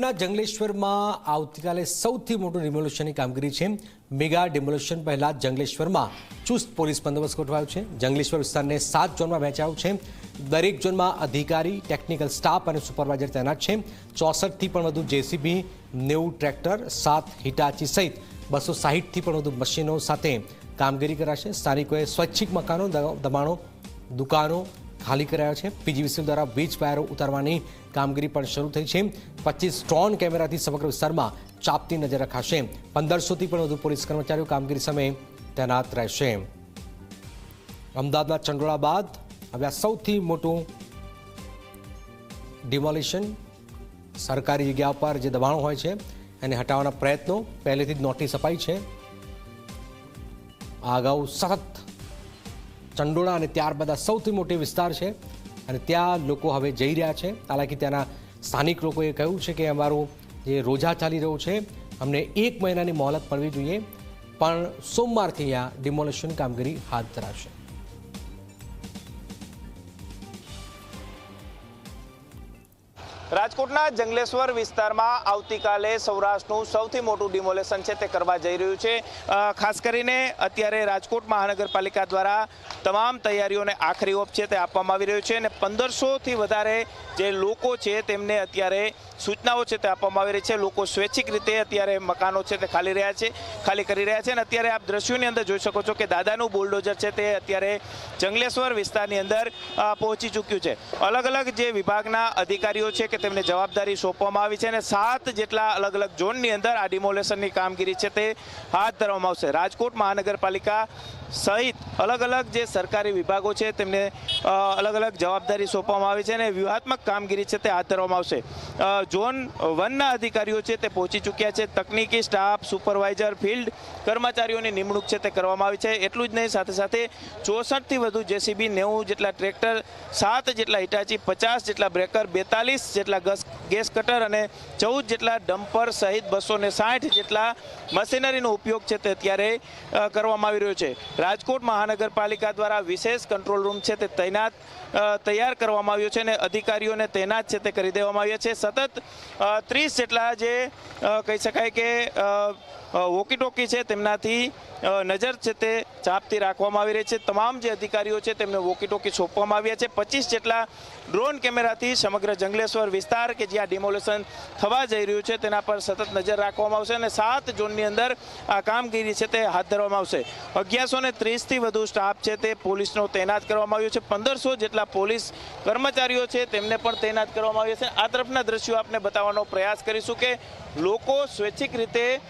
રાજકોटના જંગલેશ્વરમાં આવતીકાલે સૌથી મોટું ડિમોલિશનની કામગીરી છે। મેગા ડિમોલિશન પહેલા જંગલેશ્વરમાં ચુસ્ત પોલીસ બંદોબસ્ત ગોઠવાયો છે। જંગલેશ્વર વિસ્તારને 7 ઝોનમાં વહેંચાયો છે। દરેક ઝોનમાં અધિકારી, ટેકનિકલ સ્ટાફ અને સુપરવાઇઝર તૈનાત છે। 64 થી પણ વધુ જેસીબી, 90 ટ્રેક્ટર, 7 હિટાચી સહિત 260 થી પણ વધુ મશીનો સાથે કામગીરી કરાશે। સ્થાનિકોએ સ્વૈચ્છિક મકાનો, દબાણો, દુકાનો ખાલી કરાયા છે। પીજીવીસીએલ દ્વારા વીજ વાયરો ઉતારવાની કામગીરી પણ શરૂ થઈ છે। 25 ડ્રોન કેમેરાથી સમગ્ર વિસ્તારમાં ચાંપતી નજર રખાશે। 1500 થી પણ વધુ પોલીસ કર્મચારીઓ કામગીરી સમયે તૈનાત રહેશે। અમદાવાદના ચંડોળા બાદ હવે આ સૌથી મોટું ડિમોલિશન। સરકારી જગ્યા પર જે દબાણો હોય છે એને હટાવવાના પ્રયત્નો પહેલેથી જ નોટિસ અપાઈ છે। આ અગાઉ સતત ચંડોળા અને ત્યારબાદ આ સૌથી મોટી વિસ્તાર છે અને ત્યાં લોકો હવે જઈ રહ્યા છે। હાલાકી ત્યાંના સ્થાનિક લોકોએ કહ્યું છે કે અમારું જે રોજા ચાલી રહ્યો છે અમને 1 મહિનાની મોહલત મળવી જોઈએ, પણ સોમવારથી આ ડિમોલિશન કામગીરી હાથ ધરાશે। રાજકોટના જંગલેશ્વર વિસ્તારમાં આવતીકાલે સૌરાષ્ટ્રનું સૌથી મોટું ડિમોલેશન છે તે કરવા જઈ રહ્યું છે। ખાસ કરીને અત્યારે રાજકોટ મહાનગરપાલિકા દ્વારા તમામ તૈયારીઓને આખરી ઓપ છે તે આપવામાં આવી રહ્યો છે અને 1500થી વધારે જે લોકો છે તેમને અત્યારે સૂચનાઓ છે તે આપવામાં આવી રહી છે। લોકો સ્વૈચ્છિક રીતે અત્યારે મકાનો છે તે ખાલી કરી રહ્યા છે અને અત્યારે આપ દ્રશ્યોની અંદર જોઈ શકો છો કે દાદાનું બુલડોઝર છે તે અત્યારે જંગલેશ્વર વિસ્તારની અંદર પહોંચી ચૂક્યું છે। અલગ અલગ જે વિભાગના અધિકારીઓ છે કે તેમને જવાબદારી સોંપવામાં આવી છે અને 7 જેટલા અલગ અલગ ઝોનની અંદર આ ડિમોલેશનની કામગીરી છે તે હાથ ધરવામાં આવશે। રાજકોટ મહાનગરપાલિકા સહિત અલગ અલગ જે સરકારી વિભાગો છે તેમને અલગ અલગ જવાબદારી સોંપવામાં આવી છે અને વ્યૂહાત્મક કામગીરી છે તે હાથ ધરવામાં આવશે। ઝોન 1ના અધિકારીઓ છે તે પહોંચી ચૂક્યા છે। તકનીકી સ્ટાફ, સુપરવાઇઝર, ફિલ્ડ કર્મચારીઓની નિમણૂક છે તે કરવામાં આવી છે। એટલું જ નહીં, સાથે સાથે 64થી વધુ જેસીબી, 90 જેટલા ટ્રેક્ટર, 7 જેટલા હિટાચી, 50 જેટલા બ્રેકર, 42 જેટલા ગેસ કટર અને 14 જેટલા ડમ્પર સહિત 260 જેટલા મશીનરીનો ઉપયોગ છે તે અત્યારે કરવામાં આવી રહ્યો છે। રાજકોટ મહાનગરપાલિકા દ્વારા વિશેષ કંટ્રોલ રૂમ છે તે તૈયાર કરવામાં આવ્યો છે અને અધિકારીઓને તૈનાત છે તે કરી દેવામાં આવ્યા છે। સતત 30 જેટલા જે કહી શકાય કે વોકી ટોકી છે તેમનાથી નજર છે તે ચાંપતી રાખવામાં આવી રહી છે। તમામ જે અધિકારીઓ છે તેમને વોકી ટોકી સોંપવામાં આવ્યા છે। 25 જેટલા ડ્રોન કેમેરાથી સમગ્ર જંગલેશ્વર વિસ્તાર કે જ્યાં ડિમોલેશન થવા જઈ રહ્યું છે તેના પર સતત નજર રાખવામાં આવશે અને 7 ઝોનની અંદર આ કામગીરી છે તે હાથ ધરવામાં આવશે। 1130થી વધુ સ્ટાફ છે તે પોલીસનો તૈનાત કરવામાં આવ્યો છે। 1500 જેટલા પોલીસ કર્મચારીઓ છે તેમને પણ તૈનાત કરવામાં આવ્યા છે। આ તરફના દ્રશ્યો આપને બતાવવાનો પ્રયાસ કરીશું કે લોકો સ્વૈચ્છિક રીતે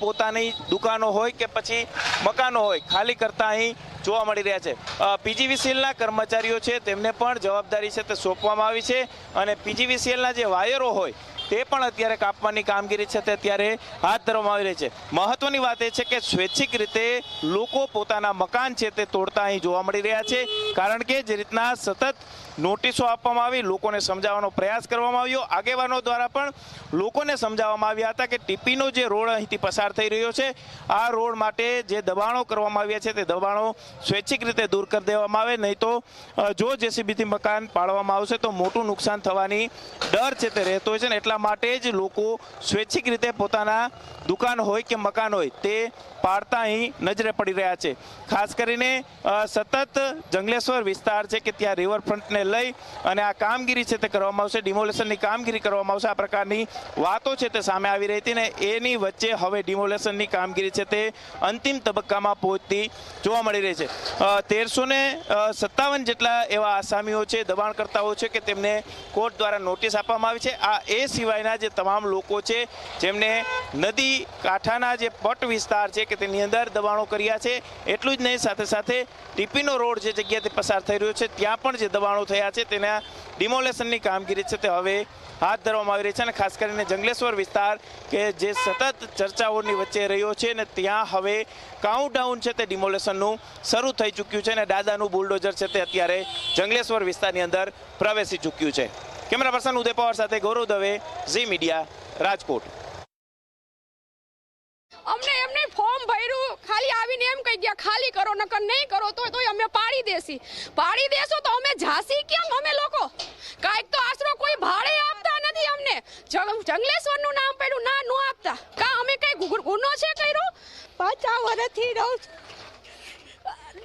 પોતાની દુકાનો હોય કે પછી મકાનો હોય ખાલી કરતા અહીં જોવા મળી રહ્યા છે। પીજીવીસીએલના કર્મચારીઓ છે તેમને પણ જવાબદારી છે તે સોંપવામાં આવી છે અને પીજીવીસીએલના જે વાયરો હોય તે પણ અત્યારે કાપવાની કામગીરી છે તે અત્યારે હાથ ધરવામાં આવી રહી છે। મહત્વની વાત એ છે કે સ્વૈચ્છિક રીતે લોકો પોતાના મકાન છે તે તોડતા અહીં જોવા મળી રહ્યા છે, કારણ કે જે રીતના સતત નોટિસો આપવામાં આવી, લોકોને સમજાવવાનો પ્રયાસ કરવામાં આવ્યો। આગેવાનો દ્વારા પણ લોકોને સમજાવવામાં આવ્યા હતા કે ટીપીનો જે રોડ અહીંથી પસાર થઈ રહ્યો છે આ રોડ માટે જે દબાણો કરવામાં આવ્યા છે તે દબાણો સ્વૈચ્છિક રીતે દૂર કરી દેવામાં આવે, નહીં તો જો જેસીબીથી મકાન પાડવામાં આવશે તો મોટું નુકસાન થવાની ડર છે તે રહેતો હોય છે ને એટલા માટે જ લોકો સ્વૈચ્છિક રીતે પોતાના દુકાન હોય કે મકાન હોય તે પાડતા અહીં નજરે પડી રહ્યા છે। ખાસ કરીને સતત જંગલેશ્વર વિસ્તાર છે કે ત્યાં રિવરફ્રન્ટને લઈ અને આ કામગીરી છે તે કરવામાં આવશે, ડિમોલેશનની કામગીરી કરવામાં આવશે, આ પ્રકારની વાતો છે તે સામે આવી રહી હતી ને એની વચ્ચે હવે ડિમોલેશનની કામગીરી છે તે અંતિમ તબક્કામાં પહોંચતી જોવા મળી રહી છે। 1357 જેટલા એવા આસામીઓ છે, દબાણકર્તાઓ છે કે તેમને કોર્ટ દ્વારા નોટિસ આપવામાં આવી છે। આ એ સિવાયના જે તમામ લોકો છે જેમને નદી કાંઠાના જે પટ વિસ્તાર છે કે તેની અંદર દબાણો કર્યા છે, એટલું જ નહીં, સાથે સાથે ટીપીનો રોડ જે જગ્યાથી પસાર થઈ રહ્યો છે ત્યાં પણ જે દબાણો થયા છે તેના ડિમોલેશનની કામગીરી છે તે હવે હાથ ધરવામાં આવી રહી છે। અને ખાસ કરીને જંગલેશ્વર વિસ્તાર કે જે સતત ચર્ચાઓની વચ્ચે રહ્યો છે ને ત્યાં હવે કાઉન્ટડાઉન છે તે ડિમોલેશનનું શરૂ થઈ ચૂક્યું છે અને દાદાનું બુલડોઝર છે તે અત્યારે જંગલેશ્વર વિસ્તારની અંદર પ્રવેશી ચૂક્યું છે। કેમેરા પર્સન ઉદય પવાર સાથે ગૌરવ દવે, ઝી મીડિયા, રાજકોટ। અમને એમને ફોર્મ ભર્યું, ખાલી આવીને એમ કહી ગયા ખાલી કરો, નકર નહીં કરો તો અમે પાડી દેશો તો અમે જાસી કેમ? અમે લોકો કાંઈક તો આશરો કોઈ ભાડે આપતા નથી। અમને જંગલેશ્વરનું નામ પડ્યું ના નો આપતા કા અમે કઈ ગુનો છે કર્યો 5 વર્ષથી રહું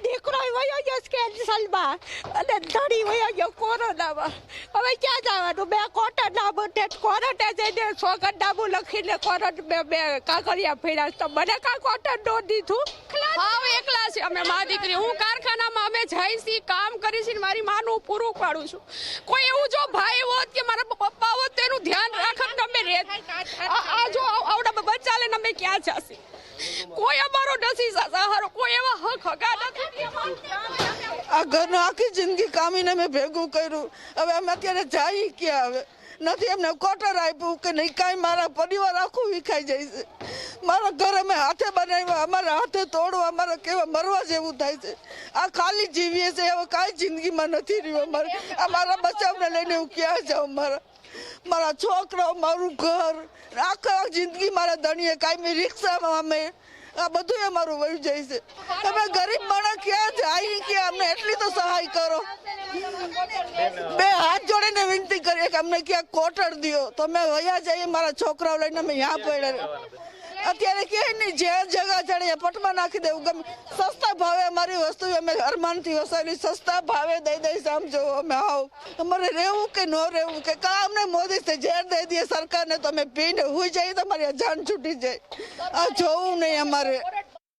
દીકરો વયો ગયો કેન્સરમાં અને ધણી વયો ગયો કોરોનામાં હવે ક્યાં જવાનું બે કોટન નામું કોરટે જઈને સોગન નામું લખીને કોરટ બે કાગળિયા ફેર્યા તો મને કાંઈ કોટન નો દીધું હા એકલા છે અમે મા દીકરી હું કારખાનામાં અમે જઈ છીએ કામ કરી છીએ મારી માનું પૂરું પાડું છું કોઈ એવું જો ભાઈ હોત કે મારા પપ્પા હોત તો એનું ધ્યાન રાખત ને અમે રહેત આ જો આવડા બચ્ચા લઈને અમે ક્યાં જશે કોઈ અમારો નથી સહારો કોઈ એવા હક હગા નથી આ ઘરનો આખી જિંદગી કામીને મેં ભેગું કર્યું હવે અમે અત્યારે જઈ ક્યાં હવે નથી એમને કોટર આપ્યું કે નહીં કાંઈ મારા પરિવાર આખું વિખાઈ જાય છે મારા ઘર અમે હાથે બનાવ્યા અમારા હાથે તોડવા અમારે કેવા મરવા જેવું થાય છે આ ખાલી જીવીએ છે હવે કાંઈ જિંદગીમાં નથી રહ્યું અમારે આ મારા બચાવને લઈને હું ક્યાં જાઉં મારા છોકરાઓ મારું ઘર આખા જિંદગી મારા ધણીએ કાંઈ રિક્ષામાં અમે આ બધું અમારું વહી જાય છે તમે ગરીબ માણસ ક્યાં જાય કે અમને એટલી તો સહાય કરો બે હાથ જોડીને વિનંતી કરીએ કે અમને ક્યાંક કોટર દો તો અમે વયા જઈએ મારા છોકરાઓ લઈને અમે ત્યાં પડ્યા અત્યારે કે નહીં જે જગા ચડે પટમાં નાખી દેવું ગમે સસ્તા ભાવે અમારી વસ્તુ અમે અરમાનથી વસાવી સસ્તા ભાવે દઈ સમજો અમે આવ અમારે રહેવું કે ન રહેવું કે કા અમને મોદી से ઝેર દઈ દે સરકારને તો અમે પીને હુઈ જઈએ તો અમારી જાન છૂટી જાય આ જોવું નહીં અમારે